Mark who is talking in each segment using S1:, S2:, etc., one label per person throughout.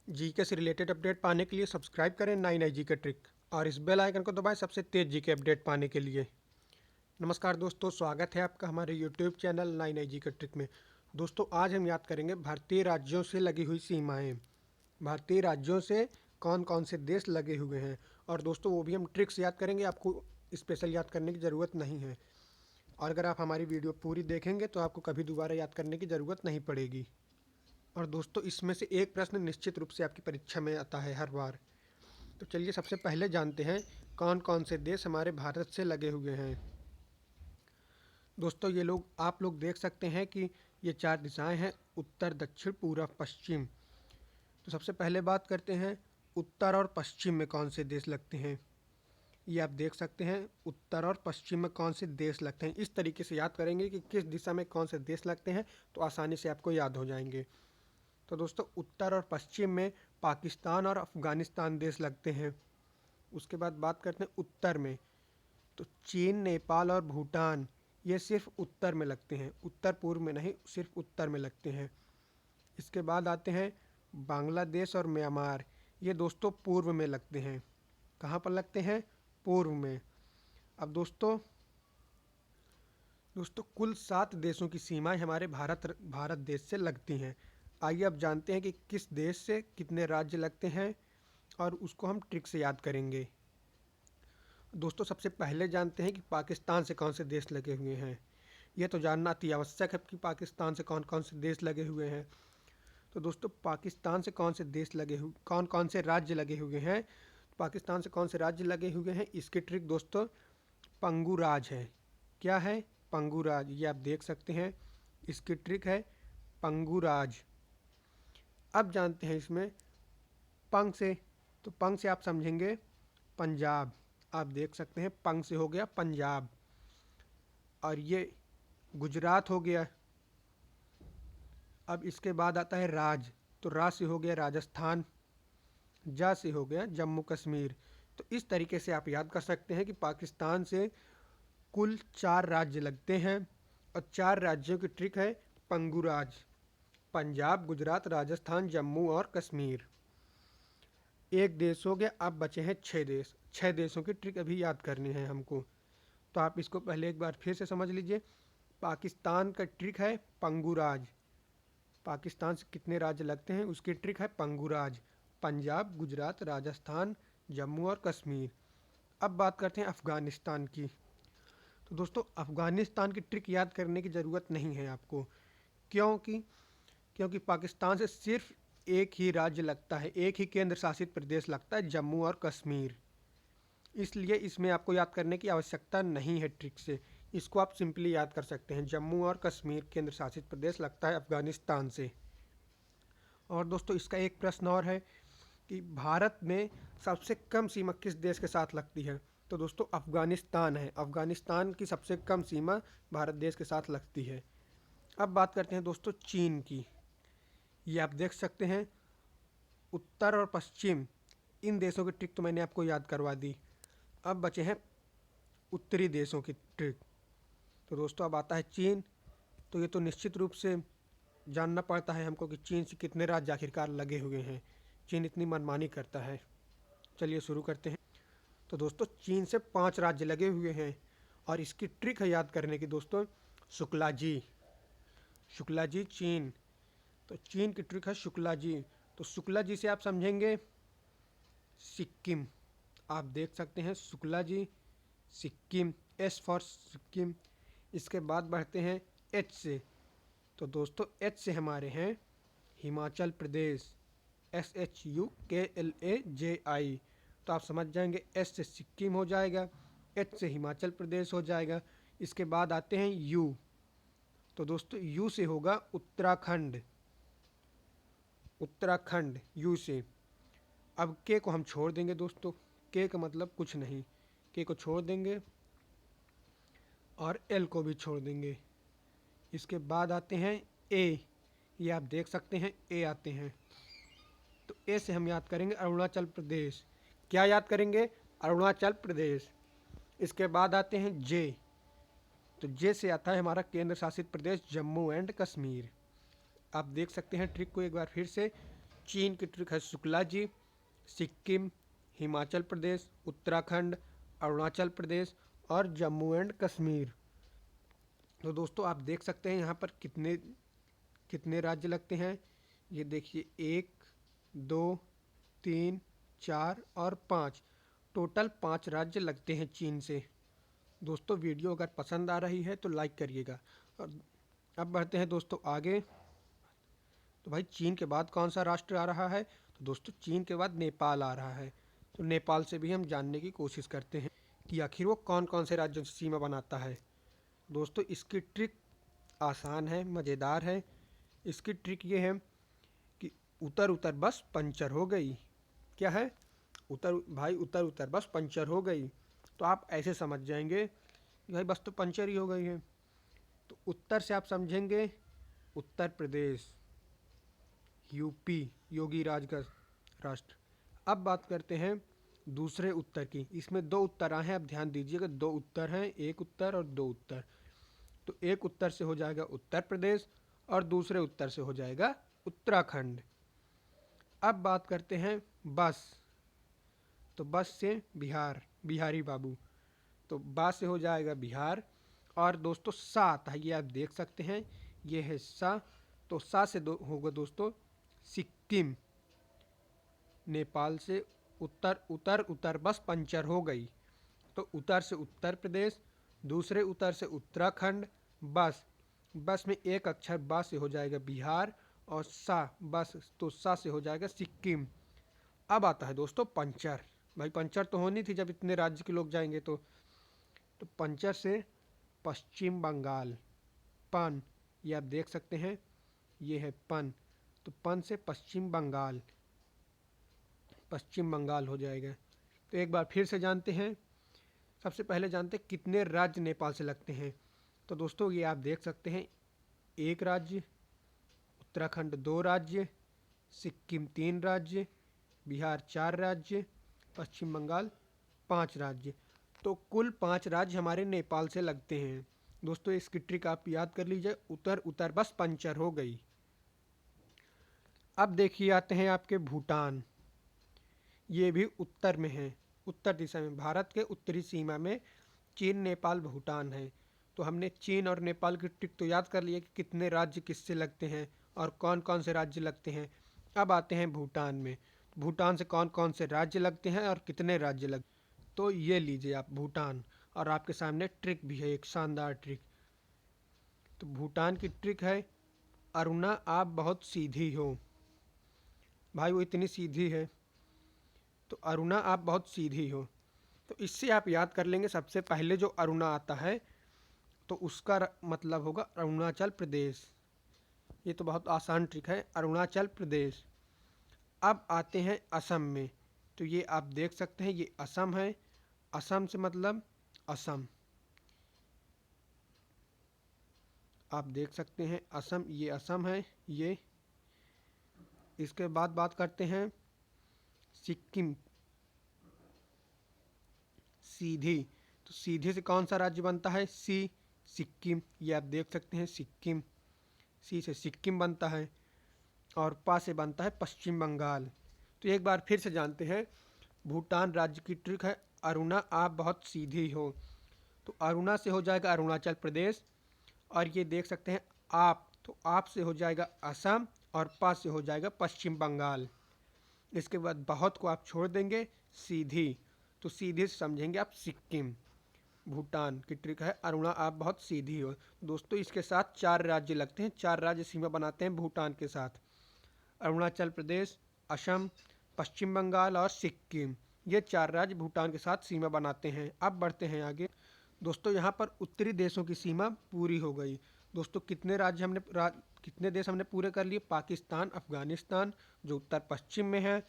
S1: GK से related update पाने के लिए सब्सक्राइब करें 9 जीके ट्रिक और इस बेल आइकन को दबाएं सबसे तेज जीके अपडेट पाने के लिए। नमस्कार दोस्तों, स्वागत है आपका हमारे यूट्यूब चैनल 9 जीके ट्रिक में। दोस्तों, आज हम याद करेंगे भारतीय राज्यों से लगी हुई सीमाएं। भारतीय राज्यों से कौन कौन से देश लगे हुए हैं, और दोस्तों वो भी हम ट्रिक्स याद करेंगे, आपको स्पेशल याद करने की ज़रूरत नहीं है। और अगर आप हमारी वीडियो पूरी देखेंगे तो आपको कभी दोबारा याद करने की ज़रूरत नहीं पड़ेगी। और दोस्तों, इसमें से एक प्रश्न निश्चित रूप से आपकी परीक्षा में आता है हर बार। तो चलिए सबसे पहले जानते हैं कौन कौन से देश हमारे भारत से लगे हुए हैं। दोस्तों, ये लोग आप लोग देख सकते हैं कि ये 4 दिशाएं हैं: उत्तर, दक्षिण, पूर्व, पश्चिम। तो सबसे पहले बात करते हैं उत्तर और पश्चिम में कौन से देश लगते हैं। ये आप देख सकते हैं, उत्तर और पश्चिम में कौन से देश लगते हैं। इस तरीके से याद करेंगे कि किस दिशा में कौन से देश लगते हैं, तो आसानी से आपको याद हो जाएंगे। तो दोस्तों, उत्तर और पश्चिम में पाकिस्तान और अफ़गानिस्तान देश लगते हैं। उसके बाद बात करते हैं उत्तर में, तो चीन, नेपाल और भूटान ये सिर्फ उत्तर में लगते हैं, उत्तर पूर्व में नहीं, सिर्फ उत्तर में लगते हैं। इसके बाद आते हैं बांग्लादेश और म्यांमार, ये दोस्तों पूर्व में लगते हैं। कहाँ पर लगते हैं? पूर्व में। अब दोस्तों कुल 7 देशों की सीमाएं हमारे भारत देश से लगती हैं। आइए अब जानते हैं कि किस देश से कितने राज्य लगते हैं, और उसको हम ट्रिक से याद करेंगे। दोस्तों, सबसे पहले जानते हैं कि पाकिस्तान से कौन से देश लगे हुए हैं। यह तो जानना अति आवश्यक है कि पाकिस्तान से कौन कौन से देश लगे हुए हैं। तो दोस्तों, पाकिस्तान से कौन कौन से राज्य लगे हुए हैं। पाकिस्तान से कौन से राज्य लगे हुए हैं, इसकी ट्रिक दोस्तों पंगू राज है। क्या है? पंगू राज। ये आप देख सकते हैं, इसकी ट्रिक है पंगू राज। अब जानते हैं इसमें पंग से, तो पंग से आप समझेंगे पंजाब। आप देख सकते हैं पंग से हो गया पंजाब। और ये गुजरात हो गया। अब इसके बाद आता है राज, तो राज से हो गया राजस्थान, जा से हो गया जम्मू कश्मीर। तो इस तरीके से आप याद कर सकते हैं कि पाकिस्तान से कुल 4 राज्य लगते हैं, और 4 राज्यों की ट्रिक है पंगू राज: पंजाब, गुजरात, राजस्थान, जम्मू और कश्मीर। एक देश हो गया, अब बचे हैं 6 देश। 6 देशों की ट्रिक अभी याद करनी है हमको। तो आप इसको पहले एक बार फिर से समझ लीजिए। पाकिस्तान का ट्रिक है पंगू राज। पाकिस्तान से कितने राज्य लगते हैं, उसकी ट्रिक है पंगू राज: पंजाब, गुजरात, राजस्थान, जम्मू और कश्मीर। अब बात करते हैं अफ़गानिस्तान की। तो दोस्तों, अफ़गानिस्तान की ट्रिक याद करने की ज़रूरत नहीं है आपको। क्योंकि क्योंकि पाकिस्तान से सिर्फ एक ही राज्य लगता है, एक ही केंद्र शासित प्रदेश लगता है, जम्मू और कश्मीर। इसलिए इसमें आपको याद करने की आवश्यकता नहीं है ट्रिक से। इसको आप सिंपली याद कर सकते हैं, जम्मू और कश्मीर केंद्र शासित प्रदेश लगता है अफ़गानिस्तान से। और दोस्तों, इसका एक प्रश्न और है कि भारत में सबसे कम सीमा किस देश के साथ लगती है। तो दोस्तों, अफ़गानिस्तान है। अफ़गानिस्तान की सबसे कम सीमा भारत देश के साथ लगती है। अब बात करते हैं दोस्तों चीन की। ये आप देख सकते हैं, उत्तर और पश्चिम इन देशों की ट्रिक तो मैंने आपको याद करवा दी। अब बचे हैं उत्तरी देशों की ट्रिक। तो दोस्तों, अब आता है चीन। तो ये तो निश्चित रूप से जानना पड़ता है हमको कि चीन से कितने राज्य आखिरकार लगे हुए हैं। चीन इतनी मनमानी करता है। चलिए शुरू करते हैं। तो दोस्तों, चीन से 5 राज्य लगे हुए हैं, और इसकी ट्रिक है याद करने की दोस्तों शुक्ला जी। शुक्ला जी चीन, तो चीन की ट्रिक है शुक्ला जी। तो शुक्ला जी से आप समझेंगे सिक्किम। आप देख सकते हैं शुक्ला जी सिक्किम, एस फॉर सिक्किम। इसके बाद बढ़ते हैं एच से। तो दोस्तों, एच से हमारे हैं हिमाचल प्रदेश, SHUKLAJI। तो आप समझ जाएंगे, एस से सिक्किम हो जाएगा, एच से हिमाचल प्रदेश हो जाएगा। इसके बाद आते हैं यू। तो दोस्तों, यू से होगा उत्तराखंड, उत्तराखंड यू से। अब के को हम छोड़ देंगे दोस्तों, के का मतलब कुछ नहीं, के को छोड़ देंगे और एल को भी छोड़ देंगे। इसके बाद आते हैं ए। ये आप देख सकते हैं ए आते हैं। तो ए से हम याद करेंगे अरुणाचल प्रदेश। क्या याद करेंगे? अरुणाचल प्रदेश। इसके बाद आते हैं जे। तो जे से आता है हमारा केंद्र शासित प्रदेश जम्मू एंड कश्मीर। आप देख सकते हैं ट्रिक को एक बार फिर से, चीन की ट्रिक है शुक्ला जी, सिक्किम, हिमाचल प्रदेश, उत्तराखंड, अरुणाचल प्रदेश और जम्मू एंड कश्मीर। तो दोस्तों आप देख सकते हैं यहाँ पर कितने कितने राज्य लगते हैं। ये देखिए 1, 2, 3, 4 और 5, टोटल 5 राज्य लगते हैं चीन से। दोस्तों वीडियो अगर पसंद आ रही है तो लाइक करिएगा। और अब बढ़ते हैं दोस्तों आगे। तो भाई चीन के बाद कौन सा राष्ट्र आ रहा है? तो दोस्तों चीन के बाद नेपाल आ रहा है। तो नेपाल से भी हम जानने की कोशिश करते हैं कि आखिर वो कौन कौन से राज्यों से सीमा बनाता है। दोस्तों इसकी ट्रिक आसान है, मज़ेदार है। इसकी ट्रिक ये है कि उतर उतर बस पंचर हो गई। क्या है? उतर भाई उतर उतर बस पंचर हो गई। तो आप ऐसे समझ जाएंगे कि भाई बस तो पंचर ही हो गई है। तो उत्तर से आप समझेंगे उत्तर प्रदेश, यूपी, योगी राज का राष्ट्र। अब बात करते हैं दूसरे उत्तर की। इसमें दो उत्तर आए हैं, अब ध्यान दीजिएगा, दो उत्तर हैं, एक उत्तर और दो उत्तर। तो एक उत्तर से हो जाएगा उत्तर प्रदेश और दूसरे उत्तर से हो जाएगा उत्तराखंड। अब बात करते हैं बस। तो बस से बिहार, बिहारी बाबू। तो बा से हो जाएगा बिहार। और दोस्तों सा आता है, ये आप देख सकते हैं, ये है सा। तो सा से होगा दोस्तों सिक्किम। नेपाल से उत्तर उतर उतर बस पंचर हो गई। तो उतर से उत्तर प्रदेश, दूसरे उतर से उत्तराखंड। बस बस में एक अक्षर बा से हो जाएगा बिहार और सा बस, तो सा से हो जाएगा सिक्किम। अब आता है दोस्तों पंचर। भाई पंचर तो होनी थी जब इतने राज्य के लोग जाएंगे तो पंचर से पश्चिम बंगाल, पन, ये आप देख सकते हैं, ये है पन। तो पन से पश्चिम बंगाल, पश्चिम बंगाल हो जाएगा। तो एक बार फिर से जानते हैं। सबसे पहले जानते हैं कितने राज्य नेपाल से लगते हैं। तो दोस्तों ये आप देख सकते हैं, एक राज्य, उत्तराखंड 2 राज्य, सिक्किम 3 राज्य, बिहार 4 राज्य, पश्चिम बंगाल 5 राज्य। तो कुल 5 राज्य हमारे नेपाल से लगते हैं। दोस्तों इसकी ट्रिक आप याद कर लीजिए, उतर उतर बस पंचर हो गई। अब देखिए आते हैं आपके भूटान। ये भी उत्तर में है, उत्तर दिशा में, भारत के उत्तरी सीमा में चीन, नेपाल, भूटान है। तो हमने चीन और नेपाल की ट्रिक तो याद कर लिया कि कितने राज्य किससे लगते हैं और कौन कौन से राज्य लगते हैं। अब आते हैं भूटान में। भूटान से कौन कौन से राज्य लगते हैं और कितने राज्य लग। तो ये लीजिए आप भूटान, और आपके सामने ट्रिक भी है, एक शानदार ट्रिक। तो भूटान की ट्रिक है, अरुणा आप बहुत सीधी हो। भाई वो इतनी सीधी है। तो अरुणा आप बहुत सीधी हो। तो इससे आप याद कर लेंगे, सबसे पहले जो अरुणा आता है तो उसका मतलब होगा अरुणाचल प्रदेश। ये तो बहुत आसान ट्रिक है, अरुणाचल प्रदेश। अब आते हैं असम में। तो ये आप देख सकते हैं, ये असम है। असम से मतलब असम, आप देख सकते हैं असम, ये असम है ये। इसके बाद बात करते हैं सिक्किम, सीधी। तो सीधे से कौन सा राज्य बनता है? सी, सिक्किम। ये आप देख सकते हैं सिक्किम, सी से सिक्किम बनता है। और पा से बनता है पश्चिम बंगाल। तो एक बार फिर से जानते हैं, भूटान राज्य की ट्रिक है, अरुणा आप बहुत सीधी हो। तो अरुणा से हो जाएगा अरुणाचल प्रदेश। और ये देख सकते हैं आप, तो आप से हो जाएगा असम और पा से हो जाएगा पश्चिम बंगाल। इसके बाद बहुत को आप छोड़ देंगे, सीधी। तो सीधे से समझेंगे आप सिक्किम। भूटान की ट्रिक है, अरुणा आप बहुत सीधी हो। दोस्तों इसके साथ 4 राज्य लगते हैं, 4 राज्य सीमा बनाते हैं भूटान के साथ, अरुणाचल प्रदेश, असम, पश्चिम बंगाल और सिक्किम। ये 4 राज्य भूटान के साथ सीमा बनाते हैं। अब बढ़ते हैं आगे। दोस्तों यहाँ पर उत्तरी देशों की सीमा पूरी हो गई। दोस्तों कितने राज्य हमने कितने देश हमने पूरे कर लिए? पाकिस्तान, अफगानिस्तान जो उत्तर पश्चिम में है,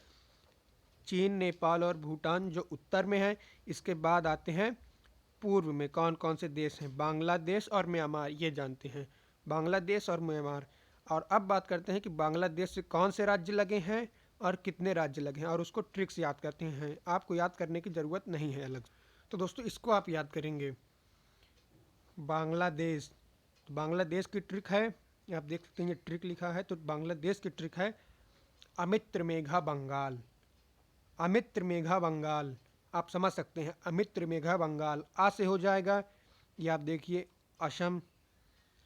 S1: चीन, नेपाल और भूटान जो उत्तर में है। इसके बाद आते हैं पूर्व में कौन कौन से देश हैं? बांग्लादेश और म्यांमार, ये जानते हैं, बांग्लादेश और म्यांमार। और अब बात करते हैं कि बांग्लादेश से कौन से राज्य लगे हैं और कितने राज्य लगे हैं, और उसको ट्रिक्स याद करते हैं। आपको याद करने की ज़रूरत नहीं है अलग। तो दोस्तों इसको आप याद करेंगे, बांग्लादेश। तो बांग्लादेश की ट्रिक है, आप देख सकते हैं ये ट्रिक लिखा है। तो बांग्लादेश की ट्रिक है, अमित्र मेघा बंगाल। अमित्र मेघा बंगाल आप समझ सकते हैं, अमित्र मेघा बंगाल। आ से हो जाएगा, ये आप देखिए असम,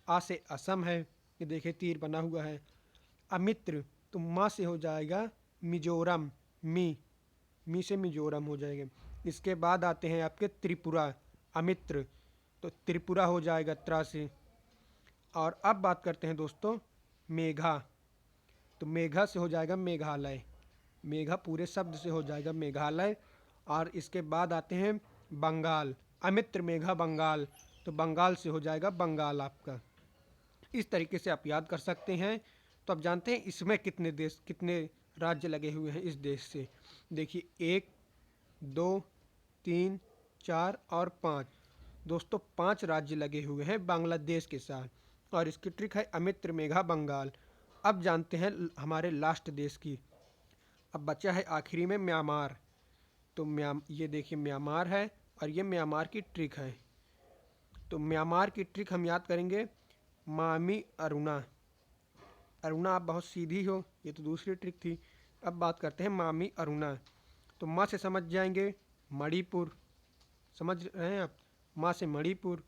S1: आ से असम है, ये देखिए तीर बना हुआ है। अमित्र, तो माँ से हो जाएगा मिजोरम, मी से मिजोरम हो जाएगा। इसके बाद आते हैं आपके त्रिपुरा, अमित्र, तो त्रिपुरा हो जाएगा त्रा से। और अब बात करते हैं दोस्तों मेघा, तो मेघा से हो जाएगा मेघालय, मेघा पूरे शब्द से हो जाएगा मेघालय। और इसके बाद आते हैं बंगाल, अमित्र मेघा बंगाल, तो बंगाल से हो जाएगा बंगाल आपका। इस तरीके से आप याद कर सकते हैं। तो आप जानते हैं इसमें कितने देश, कितने राज्य लगे हुए हैं इस देश से। देखिए 1 2 3 4 और 5, दोस्तों 5 राज्य लगे हुए हैं बांग्लादेश के साथ। और इसकी ट्रिक है अमित्र मेघा बंगाल। अब जानते हैं हमारे लास्ट देश की। अब बचा है आखिरी में म्यांमार, तो ये देखिए म्यांमार है और ये म्यांमार की ट्रिक है। तो म्यांमार की ट्रिक हम याद करेंगे, मामी अरुणा। अरुणा आप बहुत सीधी हो, ये तो दूसरी ट्रिक थी। अब बात करते हैं मामी अरुणा, तो माँ से समझ जाएंगे मणिपुर, समझ रहे हैं आप, माँ से मणिपुर।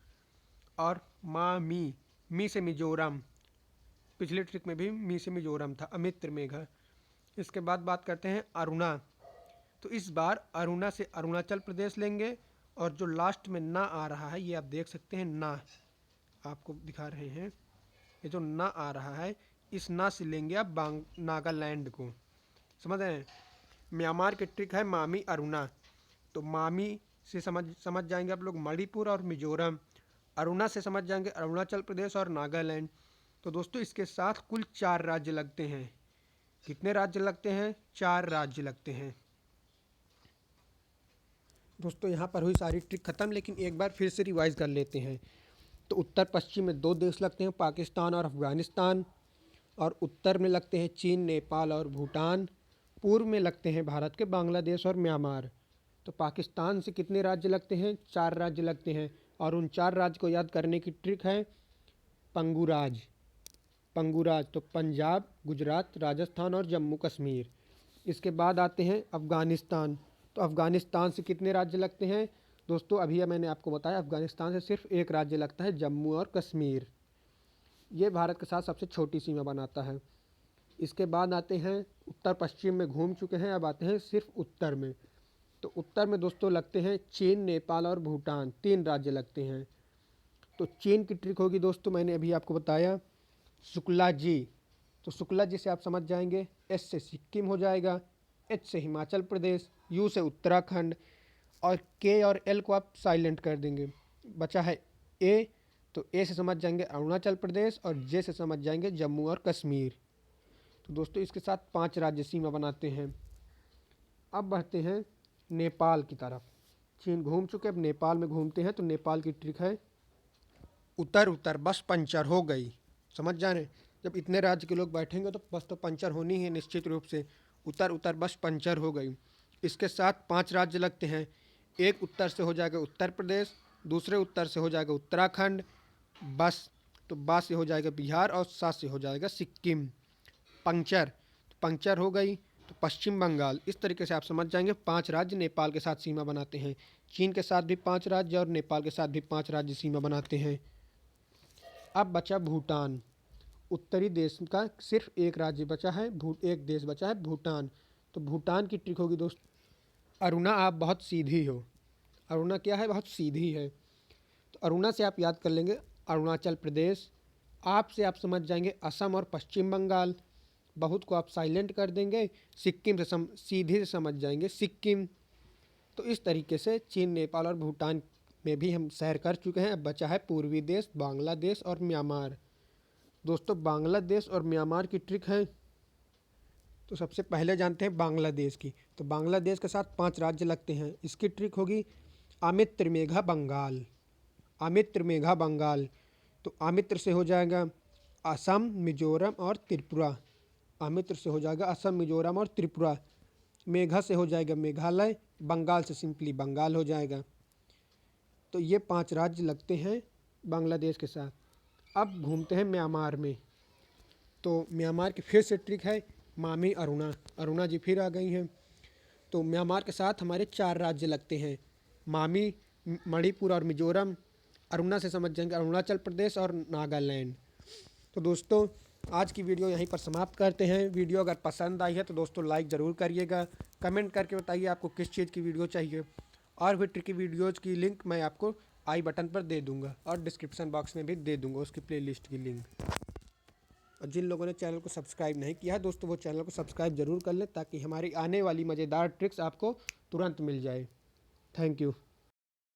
S1: और मामी, मी से मिजोरम, पिछली ट्रिक में भी मी से मिजोरम था, अमित्र मेघा। इसके बाद बात करते हैं अरुणा, तो इस बार अरुणा से अरुणाचल प्रदेश लेंगे। और जो लास्ट में ना आ रहा है, ये आप देख सकते हैं ना, आपको दिखा रहे हैं, ये जो ना आ रहा है, इस ना से लेंगे आप नागालैंड को, समझ रहे हैं। म्यांमार की ट्रिक है मामी अरुणा, तो मामी से समझ जाएंगे आप लोग मणिपुर और मिजोरम। अरुणा से समझ जाएंगे अरुणाचल प्रदेश और नागालैंड। तो दोस्तों इसके साथ कुल 4 राज्य लगते हैं। कितने राज्य लगते हैं? 4 राज्य लगते हैं। दोस्तों यहाँ पर हुई सारी ट्रिक ख़त्म, लेकिन एक बार फिर से रिवाइज कर लेते हैं। तो उत्तर पश्चिम में 2 देश लगते हैं, पाकिस्तान और अफ़गानिस्तान। और उत्तर में लगते हैं चीन, नेपाल और भूटान। पूर्व में लगते हैं भारत के बांग्लादेश और म्यांमार। तो पाकिस्तान से कितने राज्य लगते हैं? 4 राज्य लगते हैं। और उन 4 राज्य को याद करने की ट्रिक है पंगुराज। पंगुराज, तो पंजाब, गुजरात, राजस्थान और जम्मू कश्मीर। इसके बाद आते हैं अफ़गानिस्तान, तो अफ़गानिस्तान से कितने राज्य लगते हैं? दोस्तों अभी मैंने आपको बताया अफ़गानिस्तान से सिर्फ एक राज्य लगता है, जम्मू और कश्मीर। ये भारत के साथ सबसे छोटी सीमा बनाता है। इसके बाद आते हैं उत्तर पश्चिम में घूम चुके हैं, अब आते हैं सिर्फ उत्तर में। तो उत्तर में दोस्तों लगते हैं चीन, नेपाल और भूटान, 3 राज्य लगते हैं। तो चीन की ट्रिक होगी दोस्तों, मैंने अभी आपको बताया, शुक्ला जी। तो शुक्ला जी से आप समझ जाएंगे, एस से सिक्किम हो जाएगा, एच से हिमाचल प्रदेश, यू से उत्तराखंड, और के और एल को आप साइलेंट कर देंगे। बचा है ए, तो ए से समझ जाएंगे अरुणाचल प्रदेश, और जे से समझ जाएंगे जम्मू और कश्मीर। तो दोस्तों इसके साथ 5 राज्य सीमा बनाते हैं। अब बढ़ते हैं नेपाल की तरफ। चीन घूम चुके, अब नेपाल में घूमते हैं। तो नेपाल की ट्रिक है उतर उतर बस पंचर हो गई। समझ जा रहे हैं, जब इतने राज्य के लोग बैठेंगे तो बस तो पंचर होनी है निश्चित रूप से। उतर उतर बस पंचर हो गई। इसके साथ 5 राज्य लगते हैं। एक उत्तर से हो जाएगा उत्तर प्रदेश, दूसरे उत्तर से हो जाएगा उत्तराखंड, बस, तो बा से हो जाएगा बिहार, और सा से हो जाएगा सिक्किम। पंचर, तो पंचर हो गई, तो पश्चिम बंगाल। इस तरीके से आप समझ जाएंगे 5 राज्य नेपाल के साथ सीमा बनाते हैं। चीन के साथ भी 5 राज्य और नेपाल के साथ भी 5 राज्य सीमा बनाते हैं। अब बचा भूटान। उत्तरी देश का सिर्फ एक राज्य बचा है, एक देश बचा है भूटान। तो भूटान की ट्रिक होगी दोस्त, अरुणा आप बहुत सीधी हो। अरुणा क्या है? बहुत सीधी है। तो अरुणा से आप याद कर लेंगे अरुणाचल प्रदेश। आप से आप समझ जाएंगे असम और पश्चिम बंगाल। बहुत को आप साइलेंट कर देंगे। सिक्किम से सीधे से समझ जाएंगे सिक्किम। तो इस तरीके से चीन, नेपाल और भूटान में भी हम सैर कर चुके हैं। अब बचा है पूर्वी देश, बांग्लादेश और म्यांमार। दोस्तों बांग्लादेश और म्यांमार की ट्रिक है, तो सबसे पहले जानते हैं बांग्लादेश की। तो बांग्लादेश के साथ 5 राज्य लगते हैं। इसकी ट्रिक होगी आमित्र मेघा बंगाल। आमित्र मेघा बंगाल, तो आमित्र से हो जाएगा असम, मिजोरम और त्रिपुरा। आमित्र से हो जाएगा असम, मिजोरम और त्रिपुरा। मेघा से हो जाएगा मेघालय, बंगाल से सिंपली बंगाल हो जाएगा। तो ये 5 राज्य लगते हैं बांग्लादेश के साथ। अब घूमते हैं म्यांमार में। तो म्यांमार की फिर से ट्रिक है मामी अरुणा, अरुणा जी फिर आ गई हैं। तो म्यांमार के साथ हमारे 4 राज्य लगते हैं, मामी, मणिपुर और मिजोरम। अरुणा से समझ जाएंगे अरुणाचल प्रदेश और नागालैंड। तो दोस्तों आज की वीडियो यहीं पर समाप्त करते हैं। वीडियो अगर पसंद आई है तो दोस्तों लाइक ज़रूर करिएगा, कमेंट करके बताइए आपको किस चीज़ की वीडियो चाहिए, और भी ट्रिकी वीडियोज़ की लिंक मैं आपको आई बटन पर दे दूंगा और डिस्क्रिप्शन बॉक्स में भी दे दूंगा उसकी प्लेलिस्ट की लिंक। और जिन लोगों ने चैनल को सब्सक्राइब नहीं किया है दोस्तों वो चैनल को सब्सक्राइब ज़रूर कर लें ताकि हमारी आने वाली मज़ेदार ट्रिक्स आपको तुरंत मिल जाए। Thank you.